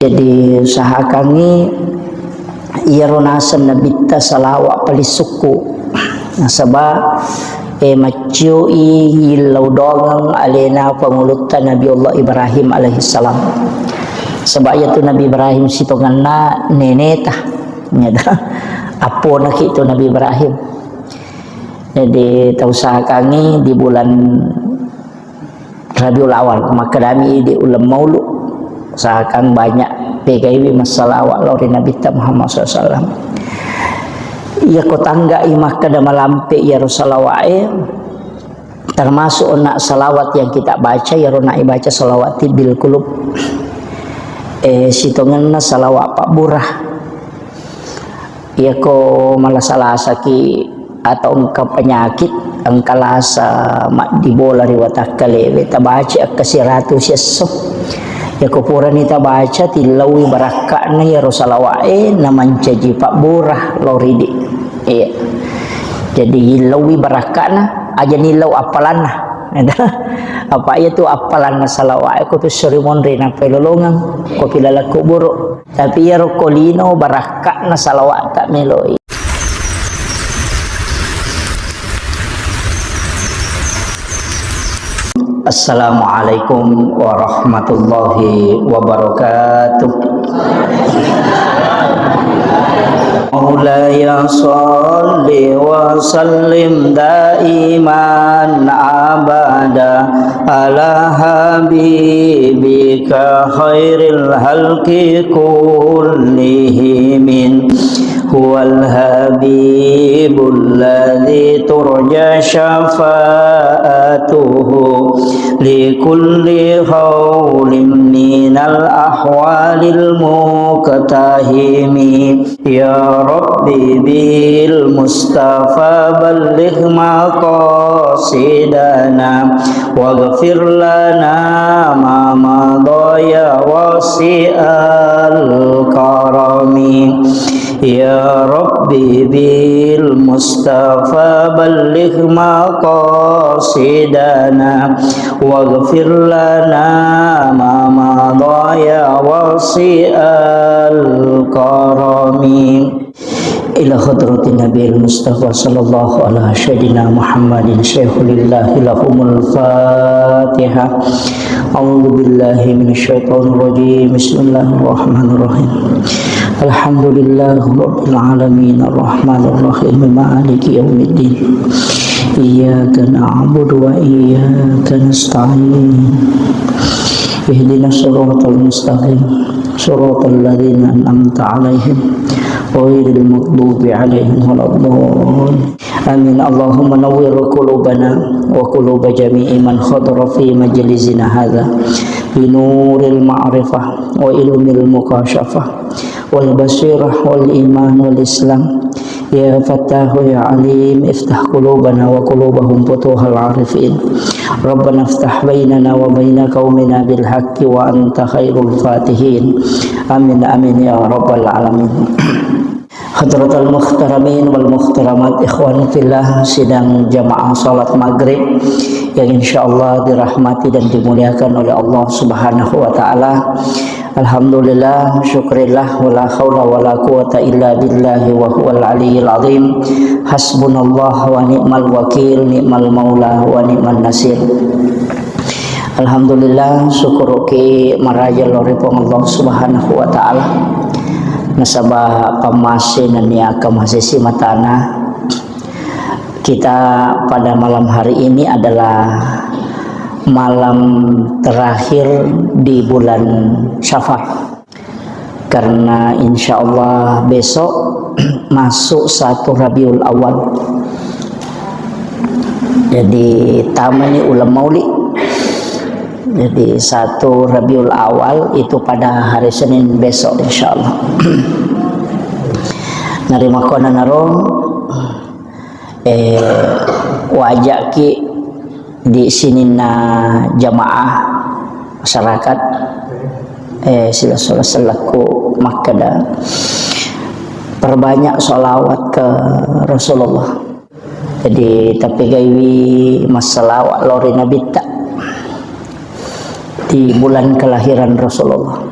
Jadi sahakangi ia ronasan nabita salawat palisuku nasaba macioi hilau dongang alena pangulutan Nabi Allah Ibrahim alaihissalam. Sebab itu Nabi Ibrahim sitonganna nenetah nyada apo nak itu Nabi Ibrahim. Jadi tahu sahakangi di bulan Rabiul Awal maka kami di ulam maulud sahakan banyak PKIW masalah lori Nabi Muhammad SAW. Ia ko tangga imah kada malampe ya Rasulullah termasuk nak salawat yang kita baca ya rona baca salawat bil qulub sitonganna salawat Pak Burah. Ia ko malah salah saki atau engkau penyakit engkalasa mak dibola riwatak kalewe tabaca kasiratu sesok ya kupuran ita baca tilawi barakakna ya Rasulullah naman caji Pak Burah loridi iya jadi hilawi barakakna aja nilau apalana apa itu apalan salawat ko tu serimon rena pelolongan ko pilala kubur tapi ya rokolino barakakna salawat tak meloi. Assalamualaikum warahmatullahi wabarakatuh. Maulaya salli wa sallim daiman abada ala habibika khairil halqi kullihim huwal habibul ladzi turja syafa'atuhu likulli hawlim minal ahwalil muqtahimi ya rabbi bil mustafa balligh maqasidana waghfir lana ma madaya wasi'al karami ya rabbi bil mustafa balligh maqasidana waghfir lana ma madaya wasi'al karami ila hadratin Nabil Mustafa sallallahu ala syadina Muhammadin syaikhulillah lahumul fatihah. A'udzu billahi minasyaitonir rajim. Bismillahirrahmanirrahim. Alhamdulillahirabbil alamin arrahmanir rahim maliki yaumiddin. Iyyaka na'budu wa iyyaka nasta'in. Ihdinas siratal mustaqim. Siratal ladzina an'amta 'alaihim ghairil maghdubi 'alaihim waladdallin. Amin. Allahumma nawwir qulubana wa qulub jami'i man khadara fi majlisina hadza bi nuril ma'rifah wa ilmil mukashafah wal basirah wal iman wal islam ya fattahu ya alim iftah qulubana wa qulubahum futuhal arifin rabbana iftah bainana wa baina qaumina bil haqqi wa anta khairul fatihin amin amin ya rabbal alamin. Hadratul mukhtaramin wal mukhtaramat ikhwan fillah, sidang jamaah salat maghrib yang insyaallah dirahmati dan dimuliakan oleh Allah Subhanahu wa taala. Alhamdulillah, syukrillah, wala haula wala quwata illa billahi wa huwal aliyyil azim. Hasbunallah wa ni'mal wakil, ni'mal maula wa ni'man nasir. Alhamdulillah, syukur ki maraja loripong Allah Subhanahu wa taala. Nasabah pamasin dan niaka mahasisi matana kita pada malam hari ini adalah malam terakhir di bulan Syafar, karena insya Allah besok masuk 1 Rabiul Awal. Jadi tamani ulam maulid. Jadi 1 Rabiul Awal itu pada hari Senin besok insyaallah. Narima kona naro wajak ki di sini na jamaah masyarakat sila selaku makada perbanyak sholawat ke Rasulullah. Jadi tapi gaiwi masalah lori Nabi tak di bulan kelahiran Rasulullah.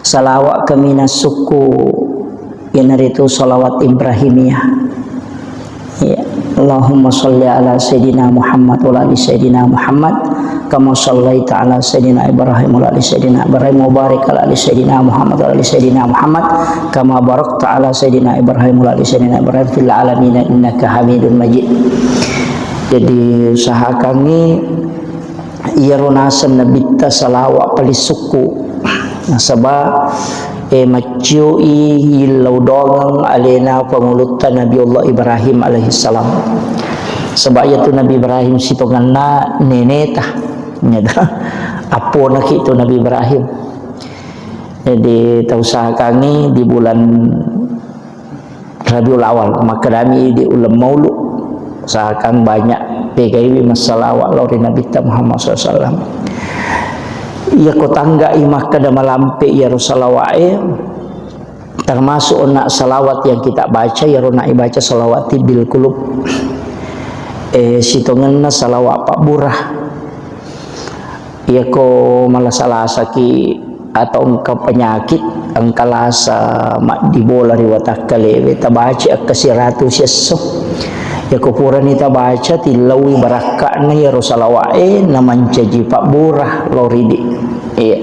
salawat kami na suku yang itu salawat Ibrahimiyah. Ya, Allahumma salli ala Sayyidina Muhammad wa ala Sayyidina Muhammad kama sallaita ala Sayyidina Ibrahim wa ala Sayyidina Ibrahim wa barik ala Sayyidina Muhammad wa ala Sayyidina Muhammad kama barakta ala Sayyidina Ibrahim wa ala Sayyidina Ibrahim fil alamin innaka Hamidun Majid. Jadi usaha kami ia runasan nabita salawat paling suku nasabah maciui hilau dongang alena pengulutan Nabi Allah Ibrahim alaihissalam. Sebab itu Nabi Ibrahim sitonganna neneta nyata apa nak itu Nabi Ibrahim. Jadi tausaha kami di bulan Rabiul Awal maka kami di ulam maulud usahakan banyak PKI masalawat lori Nabi Muhammad SAW. Ya ko tangga imah kada malampe ya salawat termasuk nak salawat yang kita baca ya rona baca salawat bil qulub sitonganna salawat Pak Burah. Ya ko malasalasa ki atau engkau penyakit engkalasa mak dibola riwatah kalewe tabaca kasiratu syesso ya kupura nita baca tilawi barakakna ya Rasulawae naman caji Pak Burah loridi. Iya.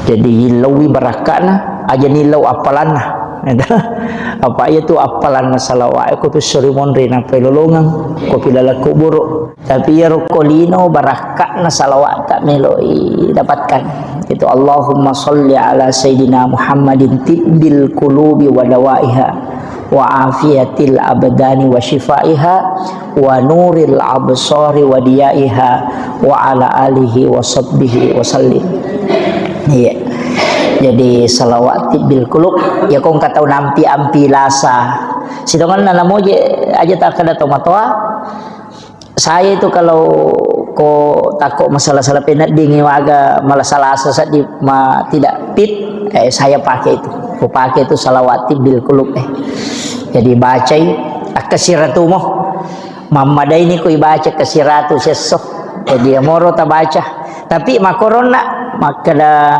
Jadi hilawi barakakna aja nilau apalana. Apa itu apalan salawat ko tu surimon rina pelolongan ko pilala kuburu tapi ya rokolino barakakna salawat tak meloi dapatkan itu Allahumma sholli ala Sayyidina Muhammadin tibbil qulubi wa dawaiha wa afiyatil abdani wa shifaiha wa nuril absari wa diyaiha wa ala alihi wa sahbihi wa sallim. Iya. Jadi salawat bil qulub ya kong katau nampi ampi lasa sidongan na namo aja tak kada tomatoa. Saya itu kalau ko takut masalah-salah penat dingin waga malah salah sesat di tidak fit saya pakai itu. Ko pakai itu salawat bil qulub Jadi baca akasiratu moh mamada ini ko baca kasiratu sesok. Jadi moro ta baca. Tapi makorona makada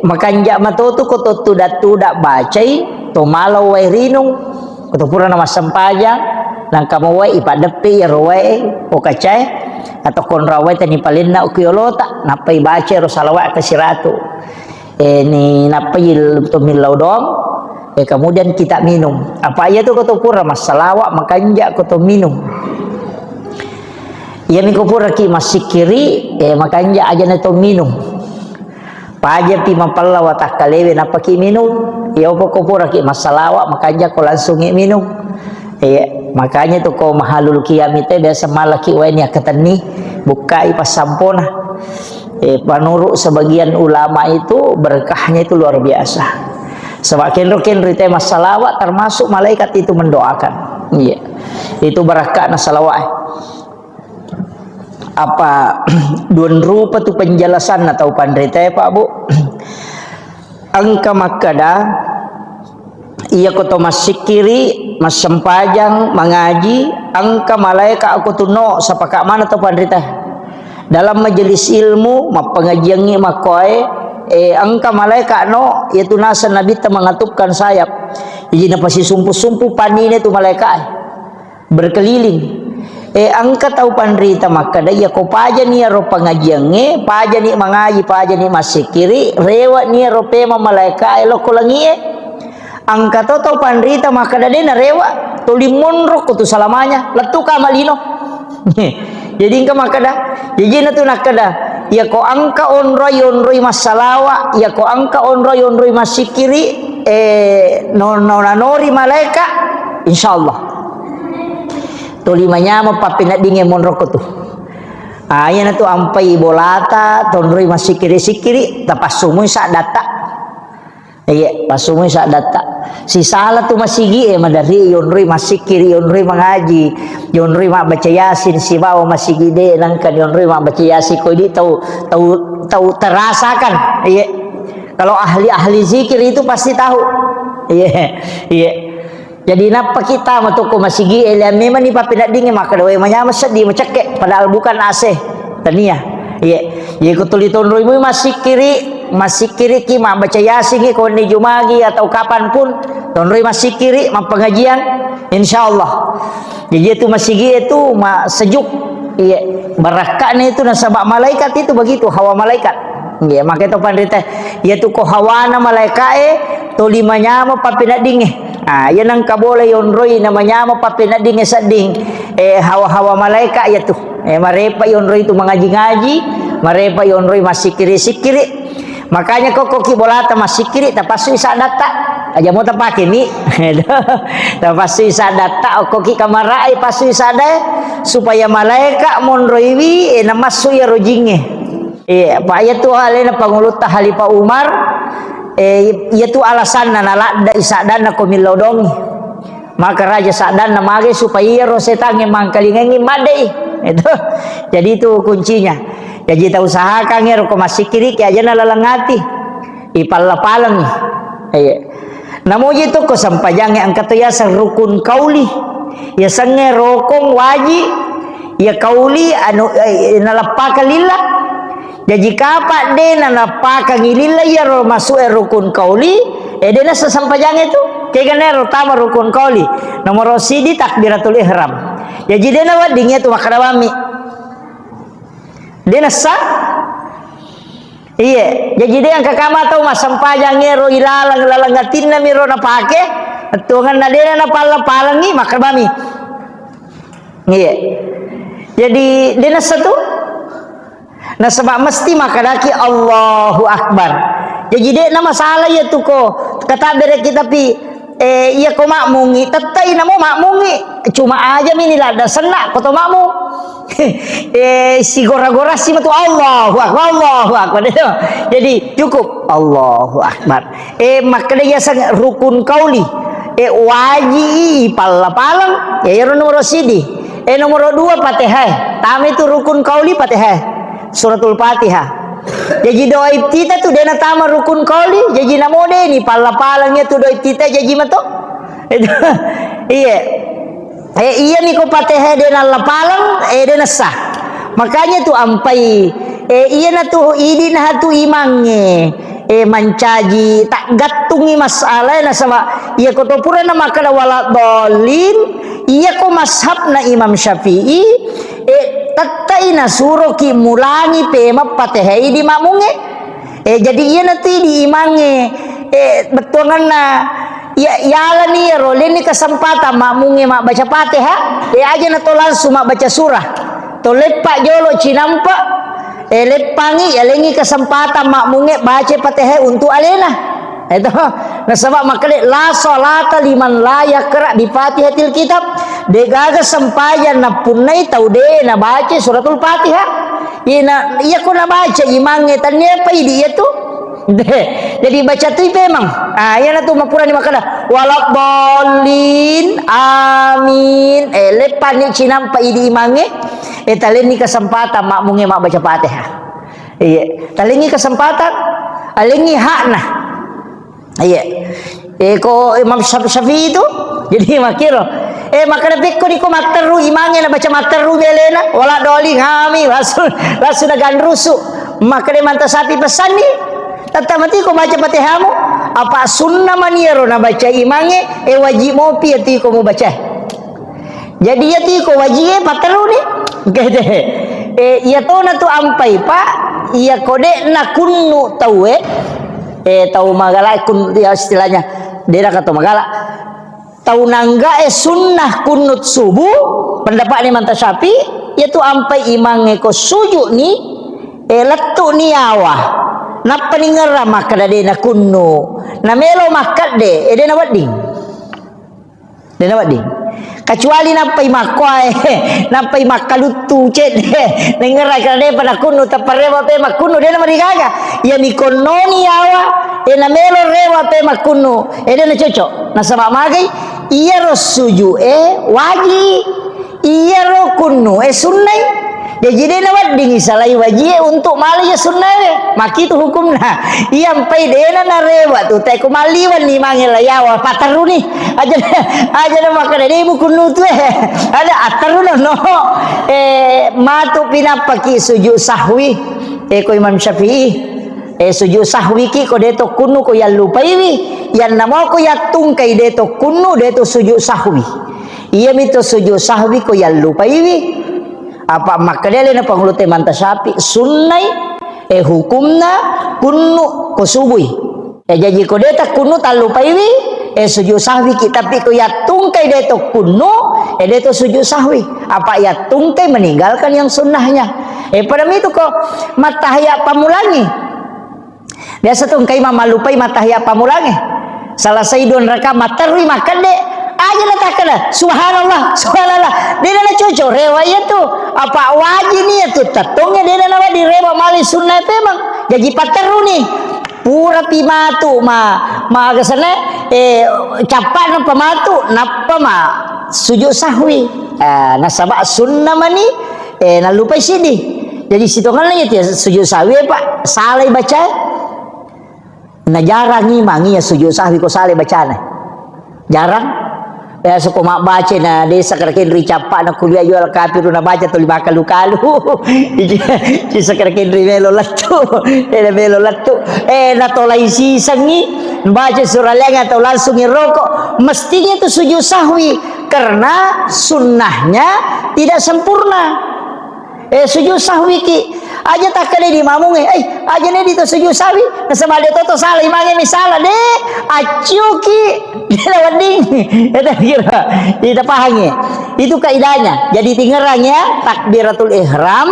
makanja matoto ko to tudak bacai to malau wai rinung ko pura nama sampajang nang kamu wai ipadepi roe o kacai atau kon rawai tani palinna ukiolota napai baca ro salawat kasiratu ni napai to milau dong kemudian kita minum apa ya tu ko to pura masalawat makanja ko to minum ya mi ko pura ki masikiri makanja aja na to minum paja pi mapalla watah kalewe napa ki minum ya opo ko pura ki masalawa makanya ko langsung minum makanya tu ko mahalul kiamite biasa malaki wain ya katani bukai pas sampona panurut sebagian ulama itu berkahnya itu luar biasa sebab kenro teh masalawat termasuk malaikat itu mendoakan itu barakah salawat apa dua rupa tu penjelasan atau pandrita Pak Bu angka makada ia koto masikiri mas sempajang mengaji angka malaikat aku tu no sapaka mana tu pandrita dalam majelis ilmu pengajiannya makoe angka malaikat no iaitu nasa nabi ta mengatupkan sayap jadi pasti sumpu panine tu malaikat berkeliling angka tahu pandrita makada ya ko paja ni ro pangajiange paja ni mangaji paja ni masikiri rewa ni ro pema malaika elo kolangie angka tahu pandrita makada dena rewa tulimun ro kutu salamanya letu kamalino jadi angka makada jadi na tu nakada ya ko angka onroi masalawa ya ko angka onroi masikiri nori malaika insyaallah tolimanya mapapinat dingin monroko tu ayan tu ampai bolata tonroi masih kiri tapasumui sak data pasumui sak data si salah tu masih madari yonroi masih kiri yonroi mengaji yonroi mak baca yasin si bawa masih gede nangkan yonroi mak baca yasin kau di tahu terasakan kalau ahli zikir itu pasti tahu jadi napa kita matuko masigi memang ni papinat dingin maka dawai manyama sedih macake padahal bukan AC tania ye ko tuliton roimu masih kiri masih kiri ki mak baca yasin ki kon ni jumagi atau kapanpun tonroi masih kiri mak pengajian insyaallah. Jadi itu masih itu mak sejuk. Iya, barakahnya itu nasabak malaikat itu begitu hawa malaikat. Iya, maka itu pandita yaitu ko hawana malaikat to limanya mo papina dinge. Yan ang kabole yonroy namanya mo papina dinge sa ding hawa-hawa malaikat yaitu. Marepa yonroy itu mengaji-ngaji, marepa yonroy masikiri-sikiri. Makanya kok kibolata masikiri tapasui sa data. Aja mo tapake mi. Tapasui sa data kok ki kamarai pasui sa supaya malaikat monroiwi namasu ya rojinge. Pak ayatu halena panguluta Halifah Umar yaitu alasan nalada isadana komilodongi. Maka raja sadana mage supaya rosetange mangkalingengi madai. Itu. Jadi itu kuncinya. Jadi kita usahakan ya roko masikiri kaya aja nalalangati. Ipalapalang. Namo itu ko sampajang ang katuya sa rukun kauli. Ya sange rokong waji ya kauli anu nalapaka lillah. Jadi kapak de nalapaka ngilillah ya masuk rukun kauli de na sa sampajang itu. Kaya ganero tama rukun kauli. Nomor sidi takbiratul ihram. Jadi dia na wadingnya tu makadawami. Dia nasa. Iya, jadi dia yang kakama tahu masampajang ngero ilalang lalangatin na miro na pake. Tuhan na dia na palangi makadawami. Iya. Jadi dia nasa tu. Nasabak mesti makadaki Allahu Akbar. Jadi dia na masalah ya tu ko. Kata bere kita pi iya ko makmungi tetay na mo makmungi cuma aja minila da senak ko to makmu si gora-gora si matu Allahu Akbar jadi cukup Allahu Akbar makanya sang rukun kauli waji palapalang ya nomor sidi nomor 2 Fatihah tami itu rukun kauli Fatihah suratul Fatihah. Jadi doa ibtita tu dia natama rukun kauli. Jadi namode ni pala-palangnya tu doa ibtita jadi mato. Iya. Iya ni ko Fatihah dia nalapalang dia nasah. Makanya tu ampai iya na tu idin hatu imange. Mancaji tak gatungi masalah na sama iya ko to pura na makala wala dolin. Iya ko mashab na Imam Syafi'i tatai na suro ki mulangi pema Fatihah di mamunge jadi iya nanti di imange betulan na ya yala ni rolin ni kesempatan mamunge mak baca Fatihah aja na to langsung mak baca surah to lepak jolo cinampa lepangi ya lengi kesempatan mamunge baca Fatihah untuk alena itu nasabak makale la salata liman la yaqra bi Fatihatil kitab degaga sempayan na punai tau de na baca suratul Fatihah iya ko na baca imange tanya pa idi itu jadi baca tu memang ya na tu mapura ni makala walak bolin amin lepan ni cinam pa idi imange talen ni kesempatan makmunge mak baca Fatihah iya talengi kesempatan alengi hak nah. Iya. Ko Imam Syafi'i itu jadi makiro. Maka ko di ko materu imange na baca materu belena wala doli ngami langsung na gandrusu. Maka de manta sapi pesan ni. Tatamati ko baca Fatihahmu apa sunnah maniero na baca imange wajib mo pi ti ko mo baca. Jadi ya ti ko wajib materu ni. Gede. Iya to na tu ampai pa iya kode na kunnu tawe tahu magala kun dia istilahnya dia kata magala tahu nangga sunnah kunut subuh pendapat ni manta Syafi yaitu ampai imange ko sujud ni letu ni awah na peningara maka de na kunnu na melo makat de na wading kecuali nampai makwai nampai makalutu ced nengerai kada pada kunu taparewa pe makunu dia nama digaga ya mikononi awa na melo rewa pe makunu dia na cocok na sama magai iya ro suju waji iya ro kunu sunnai jadi dia na wading salai waji untuk mali ya sunnah maki tu hukumna iya ampai dia na rewa tu te ko maliwan ni mangela yawa pataru ni aja na makana dia mukunu tu ada ataru no matu pinapaki sujud sahwi ko Imam Syafi'i sujud sahwi ki ko deto kunu ko ya lupaiwi yan namo ko ya tungkai deto kunu deto sujud sahwi iya mito sujud sahwi ko ya lupaiwi apa makadele na panglute mantasapi sunnai hukumna kunu ko subui jadi ko deta kunu talupaiwi sujud sahwi ki tapi ko ya tungkai deto kunu deto sujud sahwi apa ya tungkai meninggalkan yang sunnahnya pada itu kok matahya pamulangi biasa tungkai mamalupai matahya pamulangi salah saidon raka matarwi makade aja letakkan subhanallah subhanallah dia na cocok rewayat tu apa wajib ni tu tatungnya dia na wadi rewa mali sunnah memang jadi pateru ni pura pimatu ma kesana capan pematu napa ma sujud sahwi nasabak sunnah mani na lupa sini jadi situ kan lagi sujud sahwi pak saleh baca na jarang ngimangi ya sujud sahwi ko saleh baca jarang ya suko mak baca na desa karakin ricapa na kuliah jual kapiru na baca tu lima kalu-kalu ci sakarakin melo latu na tolai sisangi baca surah lenga atau langsung ngerokok mestinya itu sujud sahwi karena sunnahnya tidak sempurna sujud sahwi ki aja tak kena di mamung aja nih itu sujud sahwi nasabah dia toto salah imange misalah deh acuki dia wading kita kira kita pahami itu kaidahnya jadi tinggerangnya takbiratul ihram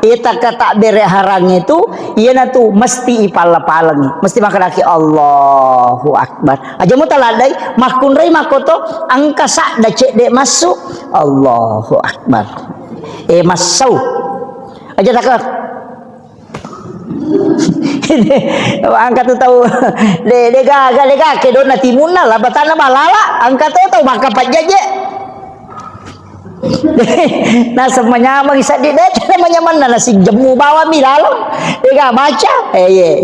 kita ke takbir ihram itu ieu tuh mesti ipala-palangi mesti makanaki Allahu akbar aja mu taladai makun rai makoto angka sak da cek dek masuk Allahu akbar masau aja tak angkat tu tahu lega ke dona timuna lah batana balala angkat tu tahu maka pajaje nah semuanya mengisa di deh namanya mana nasi jemu bawa milalang lega baca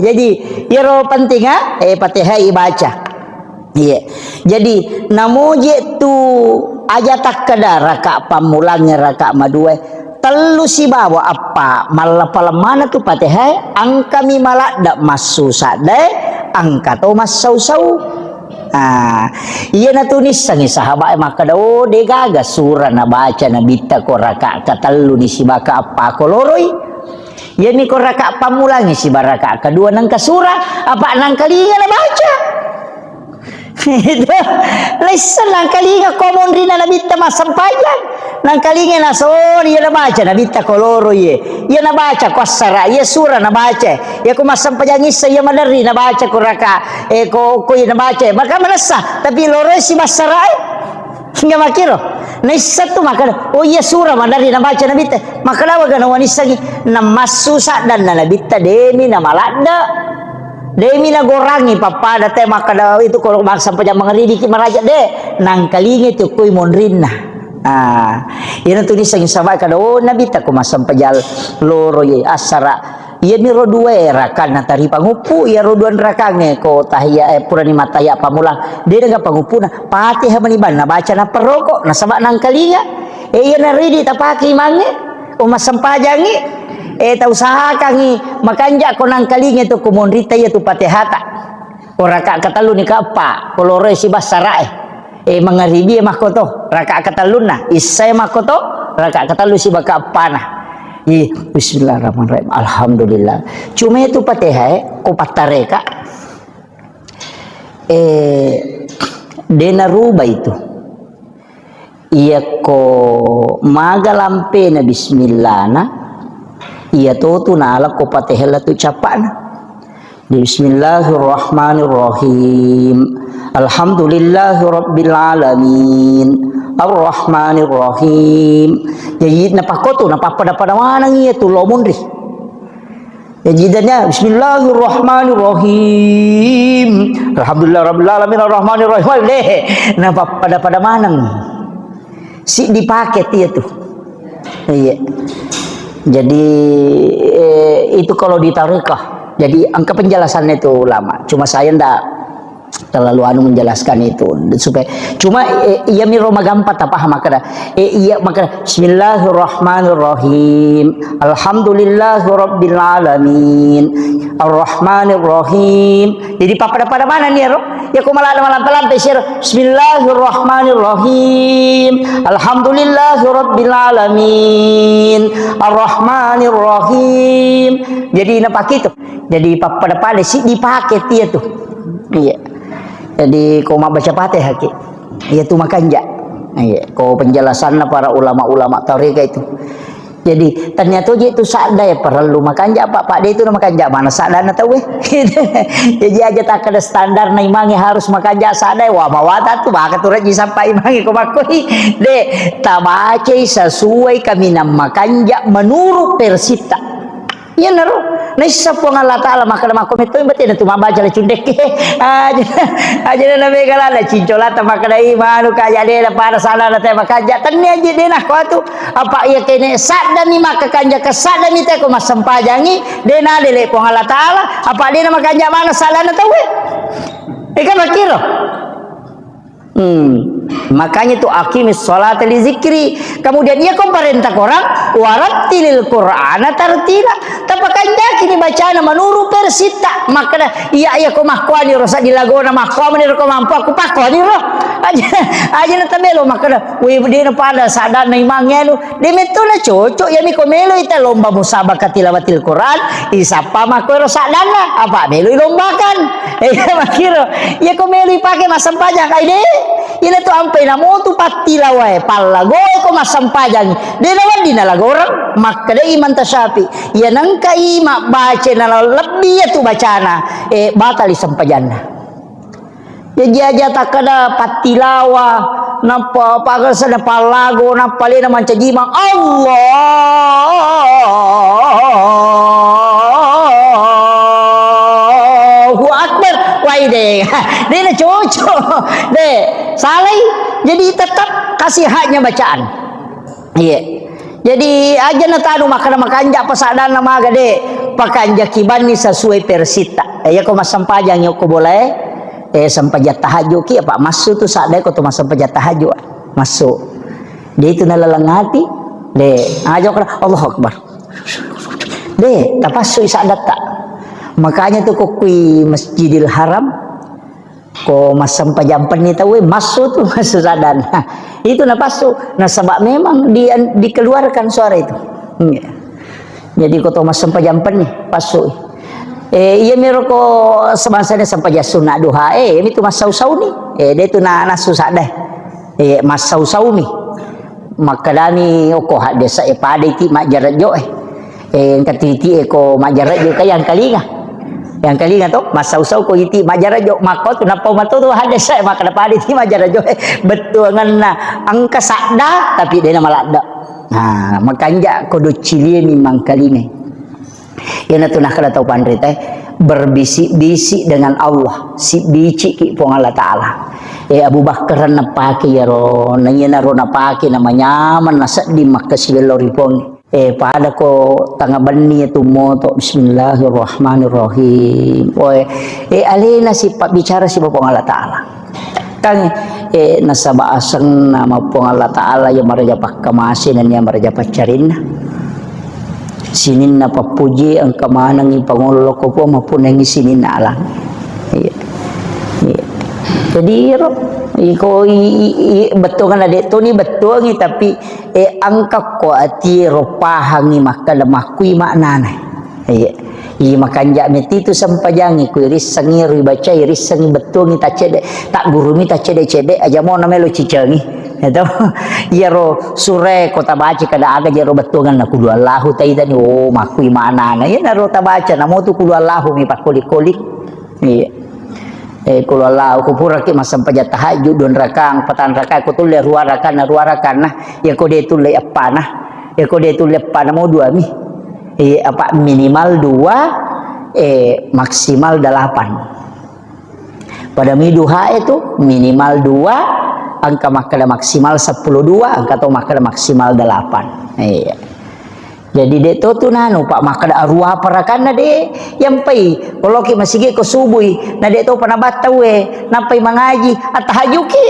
jadi iro penting Fatihah baca jadi namoje tu aja tak kada raka pamulangnya raka madue telu si bawa apa malah mana tu Fatihah angka mi malah dak masu sade angka tu masau-sau iya na tunis sangi sahabat maka do de gaga surah na baca na bita ko raka katelu ni si baka apa koloroi iya ni ko raka pamulangi si baraka kedua nang kasurah apa nang kalinga na baca itu lesan nang kalinga komon rina na bita masampayan nang kalinga na sorry na baca na bita koloro ye na baca ko sara ye surah na baca ya ko masampayan isa ya madari na baca ko raka ko na baca maka manasa tapi loro si masara hingga makiro na isa tu maka iya surah madari na baca na bita maka lawa gana wanisa na masusa dan na bita demi na malada demi na gorangi papada te maka itu kalau sampai jam mengeridi ki maraja de nang kalinga tu kuy monrina ina tulis sang sabay kada nabi ta ko masampajal loro ye asara iya mi ro dua raka na tari pangupu ya ro duan rakange ko tahiyya purani mataya pamulang de nga pangupuna Fatihah maniban na baca na peroko na sabak nang kalinga iya na ridi tapaki mange o masampajangi usahakan ni makanja ko nang kalinga tu kumonrita ya tu Fatihata o raka katalu ni kapa kolore si basara mangaribi makoto raka kataluna isay makoto raka katalu si baka pana bismillahirrahmanirrahim alhamdulillah cuma itu Fatihah ko patareka dena ruba itu iya ko magalampe na bismillah na iya tu nala ko Fatihah tu capan bismillahirrahmanirrahim alhamdulillahirabbil alamin arrahmanirrahim jadi napakoto napapada mana iya tu lomondri jadi danya bismillahirrahmanirrahim alhamdulillahirabbil alamin arrahmanirrahim napapada mana si dipakai dia tu iya jadi itu kalau di tarikah jadi angka penjelasannya itu lama cuma saya ndak terlalu menjelaskan itu supaya cuma iya miro magampat apa makna iya makna bismillahirrahmanirrahim alhamdulillahirabbil alamin arrahmanirrahim. Jadi pada mana nih ro ya ko malam pelan sir bismillahirrahmanirrahim alhamdulillahirabbil alamin arrahmanirrahim. Jadi napa gitu jadi pada sih dipakai dia tuh iya. Jadi kau mau baca Fatihah ki, ya tu makan ja, kau penjelasannya para ulama-ulama tarekat itu. Jadi ternyata dia itu sada ya perlu makan ja pak dia itu makan ja mana sada na tahu jadi aja tak ada standar na imangi harus makan ja sada wah mawata tu baka tu raji sampai imangi kau makoi de tabace sesuai kami nam makan ja menurut persita. Ya naru, nisa po nga Allah maka nama komento imbati na tumamba jala cundek aja na megala na cincolata maka dai manu kaya de para sala na te makaja tanni aja de na ko tu apa iya kene sadda ni maka kanja ka sadda ni te ko masampajangi de na de le po Allah taala apa de na makanja mana sala na tawe ikan makiro. Makanya itu akimis sholat li zikri. Kemudian ia komparentah orang warattilil Qur'ana tartila. Tapakan kini bacaan menurut persita. Maka iya komahkuani rosa dilagona mahkuani ro komampu aku pakuani ro. Aja na tamelo maka we dina pada sadar na imangnya lu. Demetuna cocok ya mi komelo ita lomba musabaqah tilawatil Qur'an. Isapa mako ro sadana apa melo lombakan. Makiro ya komelo ipake masampajang ai de. Ina tu ampai na mo tu patilawai palagoy ko masampajang de naman din nalagorang maka de iman tasapi ya nang kai mak baca na lebih tu bacana batali sampajanna ya jaja takada patilawa napa pagal sana palago napa le naman cajimang Allahu Akbar waide de na cocok de salai jadi tetap kasih haknya bacaan iya jadi aja na tanu makanja pasadan nama gade pakanja kibani sesuai persita ya ko masampajang yo ko boleh sampajat tahajud ki apa masuk tu sadai ko tu masampajat tahajud masuk dia itu nalalangati de aja ko Allahu Akbar de tapasui sadat tak makanya tu ko kui Masjidil Haram ko masampajampan ni tahu masuk tu masuk sadan itu na pasu na sebab memang dikeluarkan suara itu jadi ko to masampajampan ni pasu iya miro ko semansanya sampaja sunat duha itu masau-sau ni dia tu na nasu sadai masau-sau ni makadami ko hadesa pada ti majarat jo katiti ko majarat jo kayang kalinga yang kali ngato masau-sau ko iti majarajo makot napa mato tu hades saya maka dapat iti majarajo betul ngana angka sakda tapi dia malada nah makanja kudu cilie memang kaline yana tunah kada tau pandre teh berbisik-bisik dengan Allah si bici ki pong Allah taala Abu Bakar napake ya ro nanya ro napake namanya man nasa di makasigeloripon pada ko tanga bani itu moto bismillahirrahmanirrahim alena sifat bicara si Bapa Allah taala kang nasaba asang nama Bapa Allah taala yang maraja pakamasin dan yang maraja pacarin sinin na papuji ang kamanang ipangolo ko po mapunang sinin na alang jadi iko betul kan ada tu ni betul ni tapi angka ko ati ropahang ni maka lemah kui makna na makan jak meti tu sampajangi ku risangi ribaca risangi betul ni tak cedek tak guru mi tak cedek aja mau namelo cicangi itu ya ro sure kota baca kada aga jero betul kan aku dua lahu tai tadi makui makna na ya ro ta baca namo tu kulo lahu mi pakolik-kolik kalau Allah aku pura ki masam pajat tahajud don rakang patan rakang aku tulis ruarakan nah ya ko dia tulis apa nah ya ko dia tulis apa mau dua mi apa minimal 2 maksimal 8 pada mi duha itu minimal 2 angka makna maksimal 10 2 angka atau makna maksimal 8 Jadi dek tu nanu pak maka ada arwah parakana de yang pai kalau ki masih ke subuhi na dek tu pernah batawe napai mengaji atahajuki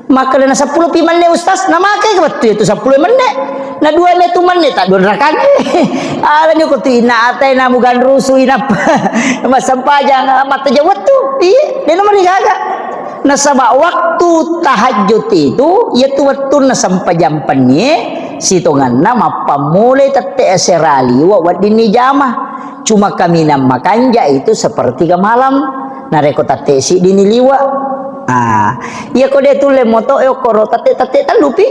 maka na 10 pimanne ustaz na make betul itu 10 menit na 2 metu menit tak don rakan ala nyo ko tina atay na mugan rusu inap masampajang mata jawat tu iya dia nomor gaga na sabak waktu tahajud itu yaitu waktu na sampajampannya sitongan nama pamulai tete serali wa wadini jamah cuma kami nama kanja itu seperti ke malam na reko tate si dini liwa iya kode tu le moto yo koro tate talupi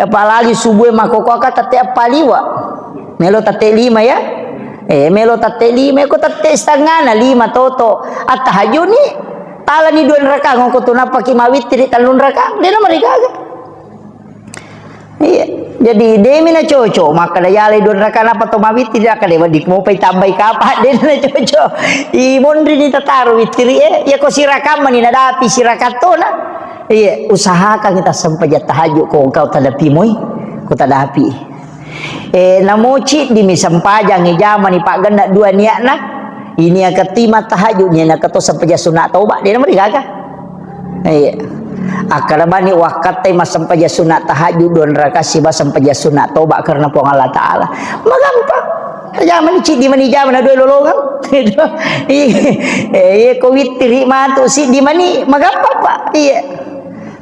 apalagi subuh makoko ka tate apaliwa melo tate 5 ya melo tate 5 ko tate setengah na 5 toto at tahajud ni tala ni 2 raka ngoko tu napa ki mawitri talun raka dia na mereka iya jadi demi na cocok maka dayale 2 raka napa to mawitri raka dewa dik mau pai tambai kapa dia na cocok i mondri ni tataru witri ya ko siraka mani na dapi siraka to na iya usahakan kita sampai tahajud ko engkau tadapi moy ko tadapi namoci di misampajang jaman ni pak ganda 2 niat na ini yang ketima tahajudnya nak keto sampai sunat taubat dia nama digaga iya akarabani wakatai mas sampai sunat tahajud 2 rakaat siba sampai sunat taubat karena puang Allah taala magampang zaman ci di mani zaman ada lolongan iya ko witri matu si di mani magampang pak iya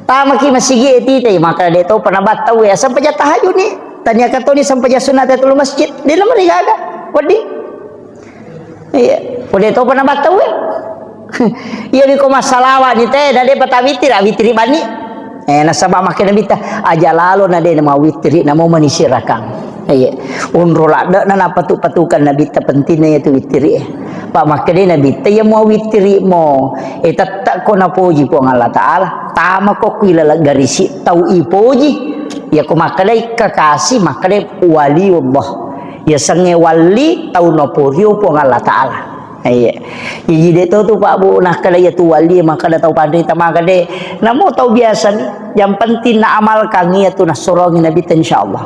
tamaki masigi tite maka dia tahu pernah batau ya sampai tahajud ni tanya kato ni sampai sunat itu masjid dia nama digaga wadi iya, udah tahu pernah batau iya di koma salawat ni teh dah dia patah witri bani nasabah makin bita aja lalu nade nama witri nama manisi rakang iya unrola dak nana patukan nabi ta pentingnya itu witri pak makin nabi ta ya mau witri mo tak ko na puji po Allah taala tama ko kuila garisi tau ipoji ya ko makalai kakasi makalai wali Allah ya sange wali tau noporio po Allah taala iya jadi dia tahu tu pak bu nah kada ya tu wali maka dah tahu pandai tamaka de namo tahu biasa ni yang penting na amalkan ya tu nasorongin nabi insyaallah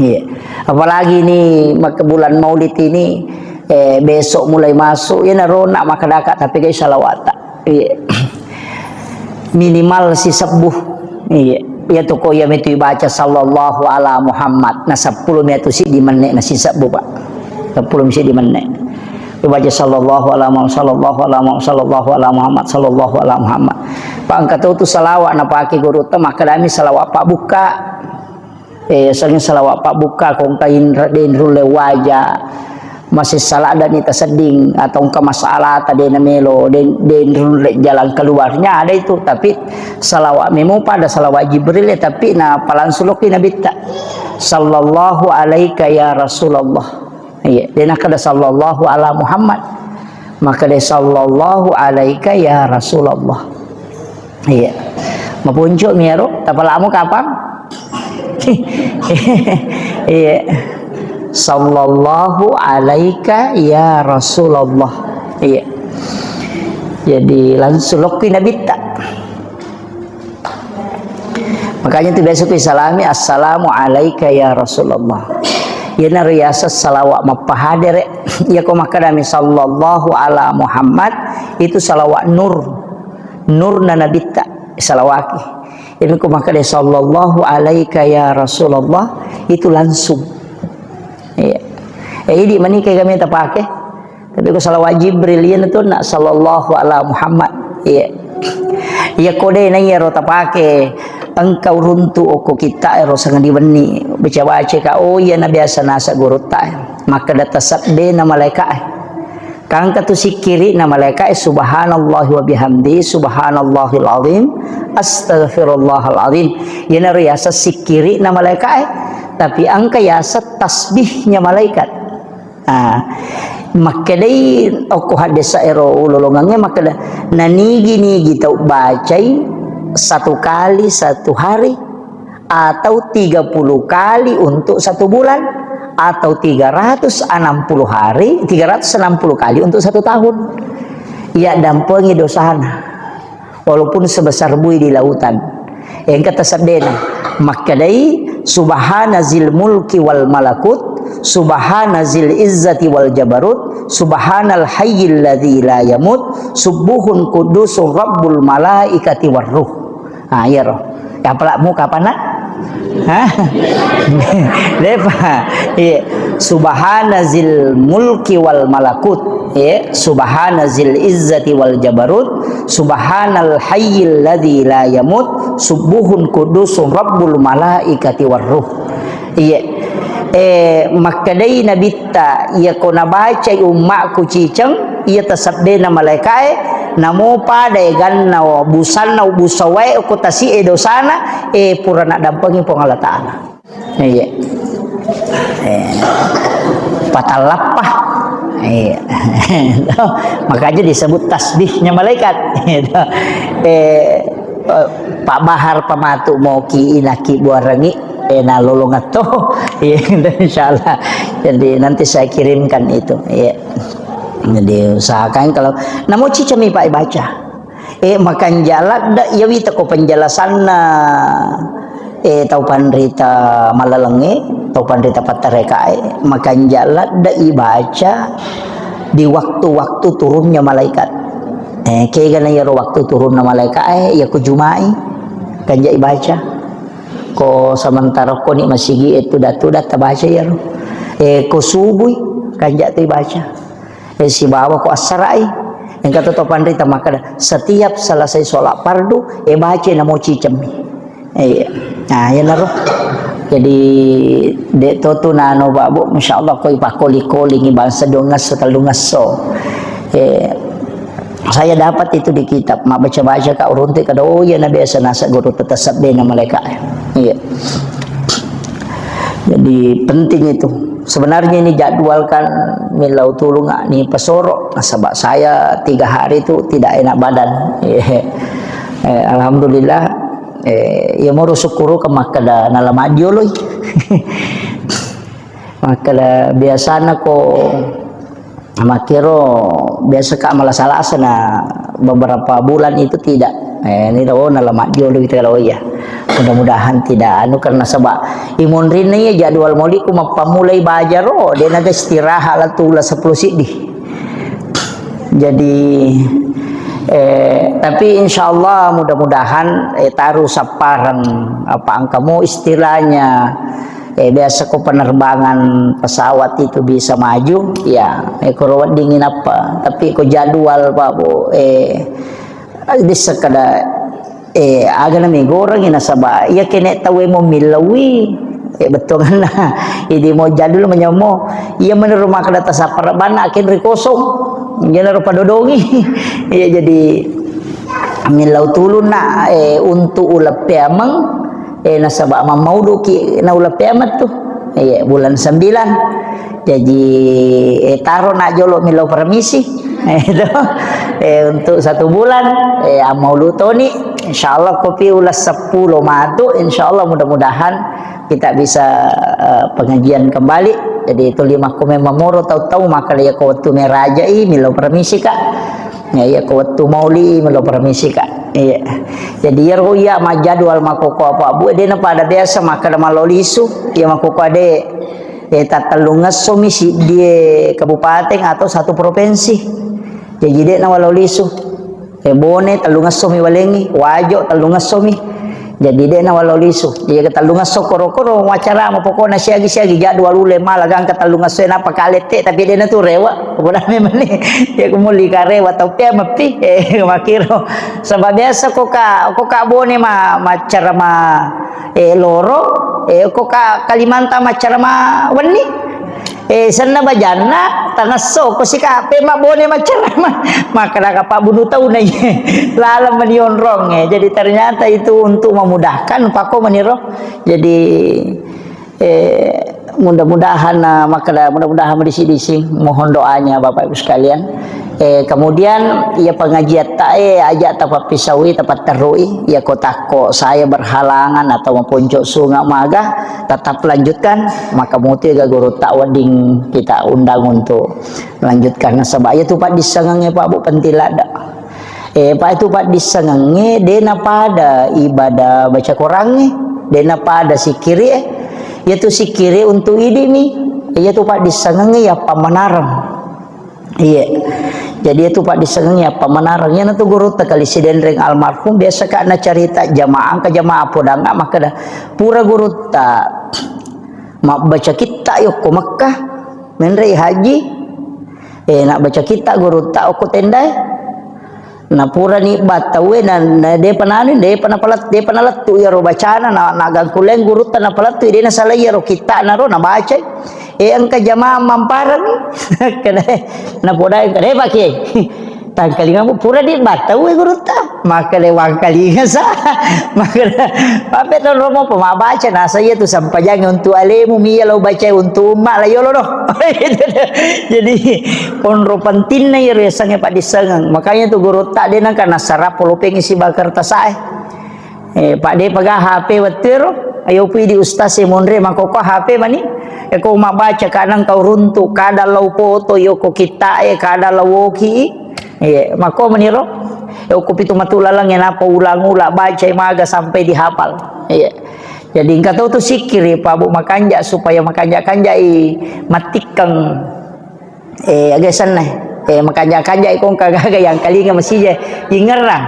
iya apalagi ni maka bulan maulid ini besok mulai masuk ya narona maka dakat tapi guys salawat iya minimal si sebuh iya ya tu ko ya metu baca sallallahu ala Muhammad na 10 metu si di menit na sisa bu pak 10 si di menit baca sallallahu ala Muhammad sallallahu ala Muhammad sallallahu ala Muhammad sallallahu ala Muhammad pak angkat tu salawat na paki guru ta maka dami salawat pak buka sering salawat pak buka kong kain den rule wajah masih salah dan ita seding atau ke masalah tadi namelo den jalan keluarnya ada itu tapi salawat memo pada salawat Jibril tapi na palan suluki nabi ta sallallahu alaika ya Rasulullah iya den kada sallallahu ala Muhammad maka de sallallahu alaika ya Rasulullah iya mapunjuk miaro tapalamu kapan iya sallallahu alaika ya Rasulullah iya jadi langsung lokui nabi tak makanya tu biasa salami assalamu alaika ya Rasulullah ya nariyasa salawat mapahadir ya ko makadami sallallahu ala Muhammad itu salawat nur na nabi tak salawaki ini ko makadami sallallahu alaika ya Rasulullah itu langsung iya ini mani kayak kami tak pakai tapi ko salawat Jibril ya tu nak sallallahu ala Muhammad iya iya kode na ya ro tak pakai engkau runtu oko kita ero sangan diweni baca ka oh ya na biasa nasa guru ta maka datasab de na malaikat kang katu sikiri na malaikat subhanallahi wa bihamdi subhanallahil azim astaghfirullahal azim ya na riasa sikiri na malaikat tapi angka yasa tasbihnya malaikat maka dai aku hadisa ero ulolongannya maka nanigi tau bacai 1 kali 1 hari atau 30 kali untuk 1 bulan atau 360 hari 360 kali untuk 1 tahun ya dampengi dosana walaupun sebesar bui di lautan yang kata sabdena makadai subhanazil mulki wal malakut, subhanazil izzati wal jabarut, subhanal hayyil ladzi la yamut, subuhun qudusur rabbul malaikati war ruh. Ya roh. Ya pala mu kapan nak? Lepa. Subhanazil mulki wal malakut, subhanazil izzati wal jabarut, subhanal hayyil ladzi la yamut, subuhun qudusur rabbul malaikati war ruh. Makadai nabitta ia kona baca umma ku ciceng ia tasabde na malaikai namo pada ganna busanna busawai ku tasi dosana purana dampengi pong Allah Taala. Patalapah. Makanya disebut tasbihnya malaikat. Pak Bahar pamatu mau ki inaki buarangi na lolongat to insyaallah. Jadi nanti saya kirimkan itu jadi usahakan kalau namo cicami Pak baca makan jalak da yawi ko penjelasan na tau pandrita malalengi tau pandrita patarekae makan jalak da ibaca di waktu-waktu turunnya malaikat kaya gana ya waktu turunnya malaikat ya ku jumai kan ja ibaca ko sementara ko ni masigi itu datu tabaca ya ko subuh kan ja tu baca si bawa ko asarai yang kata topan rita maka setiap selesai sholat fardu baca namo cicem nah ya naro jadi dek tu nano babu masyaallah ko ipakoli-koli ngi bangsa dongas setalungas so saya dapat itu di kitab mak baca-baca ka urunti kada ya na biasa nasa guru tetasabde na malaikat. Jadi penting itu. Sebenarnya ini jadwalkan milau tulunga ni pasoro sebab saya 3 hari itu tidak enak badan. Alhamdulillah ya mau syukuru ke makada nalamadio loy. Makada biasana ko makiro biasa ka malasalasana beberapa bulan itu tidak ini daw nalamat jolo kita kalau ya mudah-mudahan tidak karena sebab imun rinnya jadwal moli ku mapamulai bajar dia naga istirahat lah tula 10 sidih jadi tapi insyaallah mudah-mudahan taruh saparan apa angkamu istilahnya biasa ko penerbangan pesawat itu bisa maju ya kurang dingin apa tapi ko jadwal Pak Bu di sekada agak nami goreng ina sabah ya kene tawe mo milawi betul kan ini mau jadul menyomo ia menurut maka data sapar bana akin rikosong jangan rupa dodongi ya jadi milau tuluna untuk ulap piamang nasabak mamaudu ki na ulap piamat tuh bulan 9 jadi taruh nak jolo milau permisi itu untuk 1 bulan maulu toni insyaallah kopi ulas 10 matu insyaallah mudah-mudahan kita bisa pengajian kembali jadi itu 5 kume mamoro tahu-tahu maka dia ko waktu meraja milau permisi kak ya ko waktu mauli milau permisi kak jadi ya majadwal makoko apa bu dia pada biasa maka malolisu ya makoko ade tatalungas somisi dia kabupaten atau satu provinsi jadi dia nawalolisu bone talungas somi walengi wajo talungas somi jadi dia nawalolisu jadi talungas so koro-koro wacara mapokona siagi-siagi jadwal ule malagang katalungas so napa kalete tapi dia tu rewa pokona memang ni ya kumuli ka rewa tau pia mapi makiro sebab biasa ko ka bone macara loro ko ka Kalimantan macara wani sana bajana tangaso ko si kape mabone macara maka Pak bunuh tahu na lala manionrong jadi ternyata itu untuk memudahkan pako maniro jadi mudah-mudahan mudah-mudahan disi mohon doanya Bapak Ibu sekalian kemudian ia pengajian ajak tapak pisawi tapak terui ya kotako saya berhalangan atau mempuncuk sungai maga tetap lanjutkan maka muti guru takwading kita undang untuk melanjutkan sebab itu Pak disengange Pak Bu pentilada Pak itu Pak disengange dena pada ibadah baca Qurannya dena pada sikiri yaitu sikiri untuk ini nih yaitu pak disengengi ya pamanarang. Iya. Jadi itu pak disengengi ya pamanarang nya tu guru ta kali si dendreng almarhum biasa kana cerita jamaah ke jamaah podang maka dah pura guru ta mak baca kita yuk ke Mekah menrei haji nak baca kita guru tak aku tendai na pura ni batawe na de panani de panapalat de panalatu ya ro bacana na gangkuleng guru ta na palatu de na salaya ro kita na ro na baca angka jamaah mamparan kene na podai kene pakai tangkali ngamu pura di batawe guru ta maka le wangkali sa maka pape to romo pemabaca na saya tu sampajang untuk alemu mia lo baca untuk mak la yolo no jadi ponro penting na ya sange pak disengang makanya tu guru tak dia kana sarap lo pengen si bakar tasae pak de paga HP wetir ayo pi di ustaz monre makoko HP mani ko mak baca kadang kau runtuk kadang lau foto yo ko kita kadang lau ki mako meniro ko pitu matulalang yang apa ulang-ulang baca maga sampai dihafal. Jadi engkau tahu tu sikir Pak Bu makanja supaya makanja-kanja matikang agak sana makanja-kanja ikong kagaga yang kali nga masih ingerang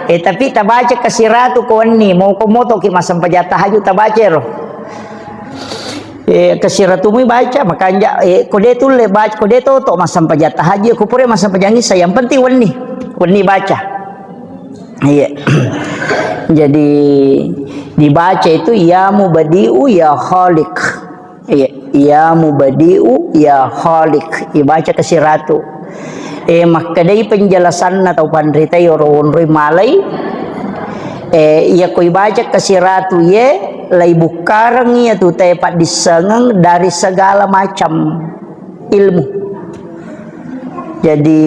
tapi tabaca kasiratu ko ni mau komoto ki masam pajata haju tabaca ro kasiratu mi baca makanja kode tu le baca kode to masam pajata haji aku pure masam pajangi saya yang penting wani baca jadi dibaca itu ya mubadiu ya khaliq ya mubadiu ya khaliq dibaca kasiratu makadai penjelasan atau pandrita yoron malai ya koi baca kasiratu ye lai bukarang ya tu tepat disengang dari segala macam ilmu. Jadi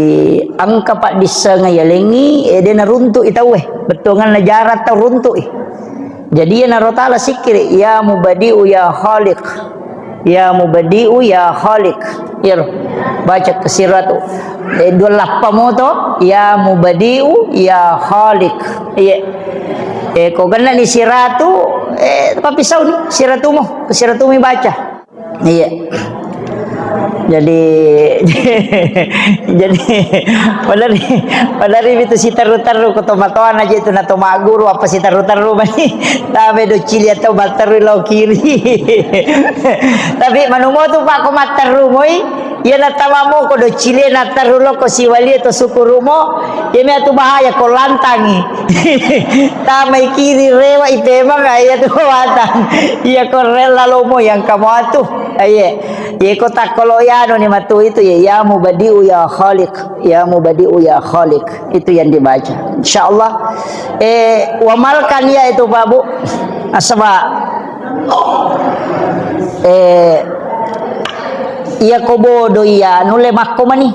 angka pak disengang ya lengi dia naruntuk itawe betongan najara tau runtuk jadi ya narotala sikir ya mubadiu ya khaliq ya mubadiu ya khaliq baca kasiratu dua lappa moto ya mubadiu ya khaliq kau kena ni siratu tapi pisau ni siratumu baca jadi padari itu si taru-taru ko tomatoan aja itu na tomaguru apa si taru-taru bani tabe do cili atau bataru lo kiri tapi manumo tu pak ko mataru moi ya na tamamo ko do cili na tarulo ko siwali to sukurumo ya me tu bahaya ko lantangi tamai kiri rewa ipema kaya tu watang ya ko rela lomo yang kamu atuh ye ko takolo ya ni matu itu ya mubadiu ya khaliq ya mubadiu ya khaliq itu yang dibaca insyaallah wamalkan ya itu Pak Bu asaba iya kobodo iya nule makko mani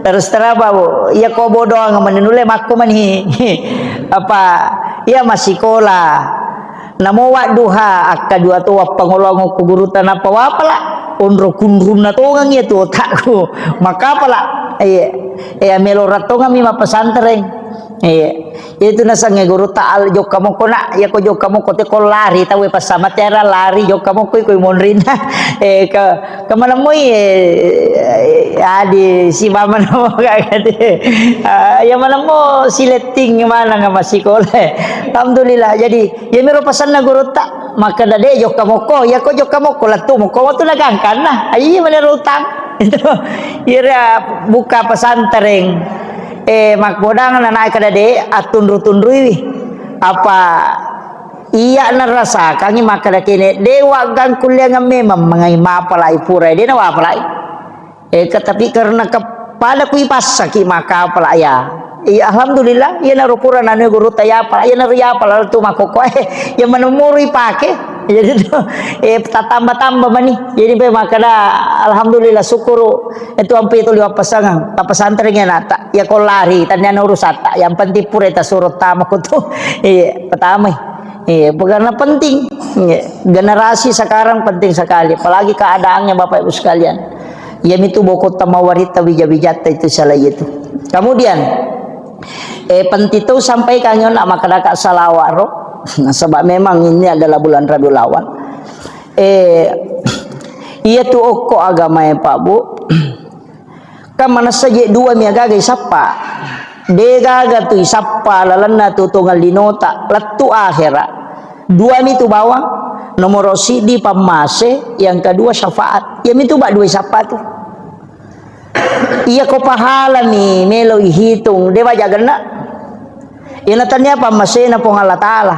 terus terapa Bu iya kobodo ngamane nule makko mani apa iya masih sekolah namo wa duha akka dua tu pangolong ku guru tanapa wapala onro kunruna to ngang ya tu takku maka pala melo ratonga mi ma pesantren itu nasange guru taal jok kamu kona ya ko jok kamu kote ko lari tawe pas sama tera lari jok kamu koy monrina ke mana mo di si mama no kagade ya mana mo sileting mana nga masiko alhamdulillah jadi ya mero pasan na guru ta maka dade jok kamu ko ya ko jok kamu ko latu mo ko tu nagangkan na ay mana utang itu ira buka pesantren makbodang na naik kadade atundru-tundrui apa iya narasa kangi makada kene dewa gang kuliah memang mengai mapalai pura dia na wapalai tapi karena kepada kui pasaki maka apalaya alhamdulillah ya na rupura na guru taya apa ya na riya pala tu makoko ya menemuri pake jadi tu tambah mani jadi pe makada alhamdulillah syukur itu ampe itu liwa pasangan ta pesantrennya nata ya ko lari tanya urusata yang penting pura ta surut tamak tu pertama karena penting generasi sekarang penting sekali apalagi keadaannya Bapak Ibu sekalian ya itu boko tamawarita wijabijata itu salah itu kemudian pentito sampai kanyo nak makadaka salawaro Nah, sebab memang ini adalah bulan Rabiul Awal. Iya tu oko agama ya Pak Bu. Kan mana saja dua mi agaga isapa. De gaga tu isapa lalanna tu tunggal dinota letu akhirat. Dua mi tu bawang, nomor sidi pamase, yang kedua syafaat. Ya mi tu bak dua isapa tu. Iya ko pahala mi melo hitung dewa jagana. Ina tanya pamase na pong Allah Taala.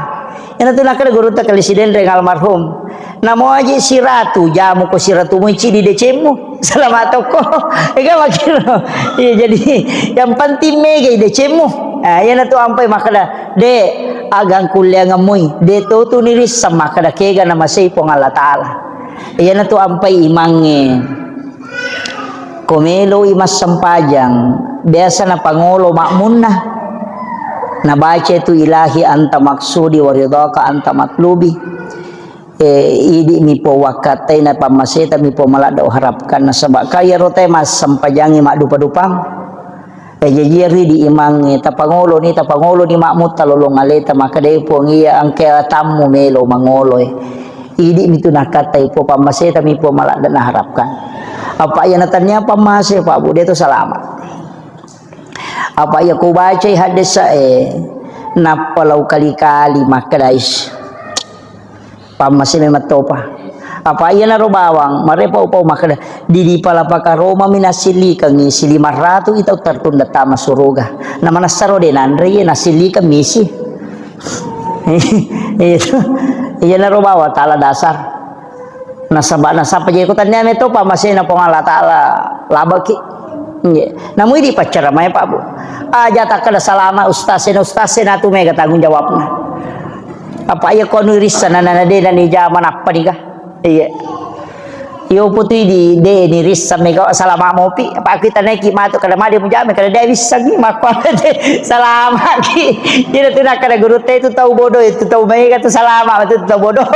Ina tu nak guru ta presiden reng almarhum. Namo aja siratu jamu ko siratu mo di decemu. Selamat toko. Ega makiro. Iya jadi yang penting mege decemu. Ah ina tu ampai makada de agang kuliah ngamui. De tu niris sama kada kega nama sei pong Allah Taala. Ina tu ampai imange. Komelo imas sempajang biasa na pangolo makmunna na baca itu ilahi anta maksudi waridaka anta matlubi idi mi po wakatai na pamaseta mi po malada harapkan na sabak kaya rote mas sempajangi mak dupa-dupang jejiri di imangi tapangolo ni makmut talolong aleta maka dai po ngia angke tamu melo mangolo idi mi tu nakatai po pamaseta mi po malada na harapkan. Apa yang natanya apa masih Pak Bu dia tu selamat. Apa yang ku baca hadis napalau kali-kali makadais. Pamasih memang topa. Apa yang naro bawang marepa upau makada di pala pakaroma minasili kangi sili maratu itu tertunda tama suruga. Nama nasaro de nandre nasili kamisi. Itu iya naro bawa tala dasar. Nasaba jadi ikutan niya ito pa masih na pong Allah Taala labaki. Namun di pacara may Pak Bu. Aja tak kada salama ustasin tu mega tanggung jawab na. Apa iya ko nuris na nanade na ni jaman apa nih kah? Iya. Iyo putih di de ni ris sa mega salama mopi. Apa kita naik matu kada madi mo jame kada Davis sagi makwa salama ki. Ina tu nak kada guru te itu tahu bodoh itu tahu mega tu salama itu tahu bodoh.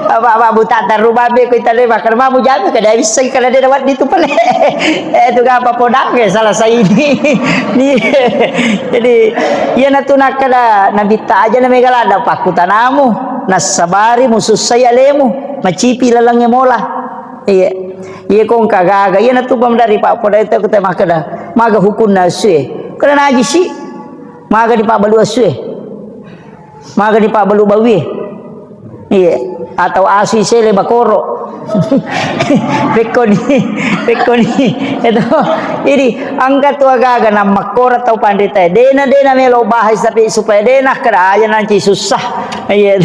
Apa buta rumah be ko itale makar mo jame kada Davis sagi kada de dapat ditu pale. Itu ga apa podang ke salah saya ini. Jadi ia na tu nak kada nabita aja na mega lada pakutanamu nasabari musus saya lemu macipi lalangnya mola. Iya, iya kong kagaga, iya na tu dari Pak Poda itu kita makada, maga hukun nasue, kada naji si, maga di Pak Balu asue, maga di Pak Balu bawi, iya, atau asui sele bakoro, pekoni, itu, ini angkat tu agaga na makora tau pandita, dena melo bahas tapi supaya dena kada aja nanti susah. Iya,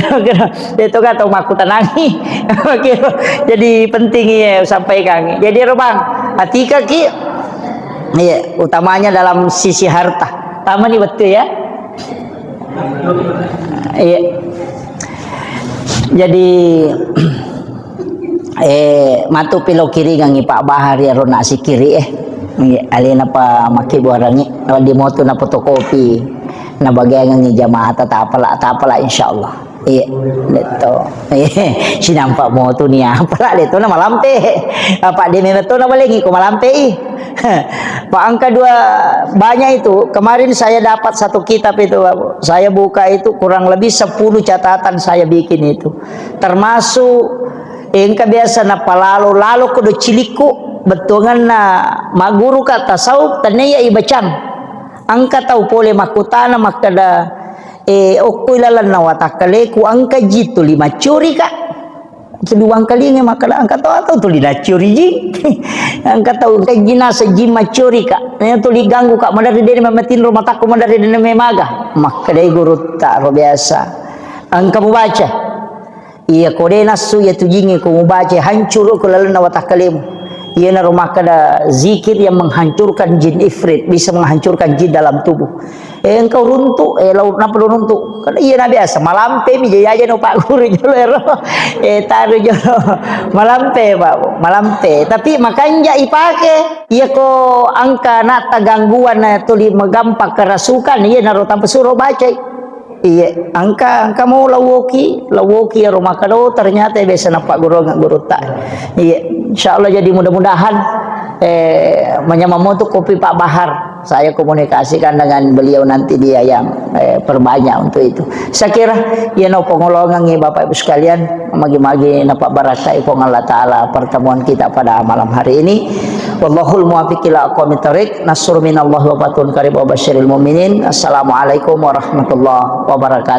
itu kan tahu maku tanangi. Jadi penting ya sampaikan. Jadi Bang, hati kaki, iya, utamanya dalam sisi harta. Tama nih betul ya. Iya. Jadi matu pilo kiri ngangi Pak Bahar ya rona si kiri alina pa maki buarangi di moto na fotokopi na bagay ngangi jamaah tapala insyaallah. Iya, itu. Sinampak mo tu niya. Pala dito na malampe. Pak di meto na balingi ko malampe. Pak angka 2 banyak itu. Kemarin saya dapat satu kitab itu. Saya buka itu kurang lebih 10 catatan saya bikin itu. Termasuk engka biasa na palalo kudu ciliku betungan na maguru ka tasawuf tanaya ibacang. Angka tahu pole makutana makada okuilalan na watakale ku angka jitu 5 curi ka. Keduang kali nge makala angka tahu tu lina curi ji. Angka tahu ka jinasa jima curi ka. Nya tu liganggu ka madari dene mamatin rumah takku madari dene memaga. Makada guru tak biasa. Angka membaca. Iya kode nasu ya tujingi ku membaca hancur ku lalan na watakalemu. Ia na rumah kada zikir yang menghancurkan jin ifrit, bisa menghancurkan jin dalam tubuh. Engkau runtuk, laut na perlu runtuk. Kada iya na biasa malampe mi jaya no Pak Guru jolo taru jolo malampe Pak, malampe. Tapi makanya ipake iya ko angka na gangguan na tuli magampak kerasukan iya na rotan pesuro baca. Iya, angka mau lawoki ya rumah kado ternyata biasa nampak guru tak. Iya, insyaallah jadi mudah-mudahan menyamamu tuh kopi Pak Bahar. saya komunikasikan dengan beliau nanti, dia yang perbanyak untuk itu. Saya kira ya no pengolongan Bapak Ibu sekalian, magi-magi napa barakai pong Allah taala pertemuan kita pada malam hari ini. Wallahul muwaffiq ila aqwamit thoriq. Nasrun minallahi wa fatun qarib wa basyiril mu'minin. Assalamualaikum warahmatullahi wabarakatuh.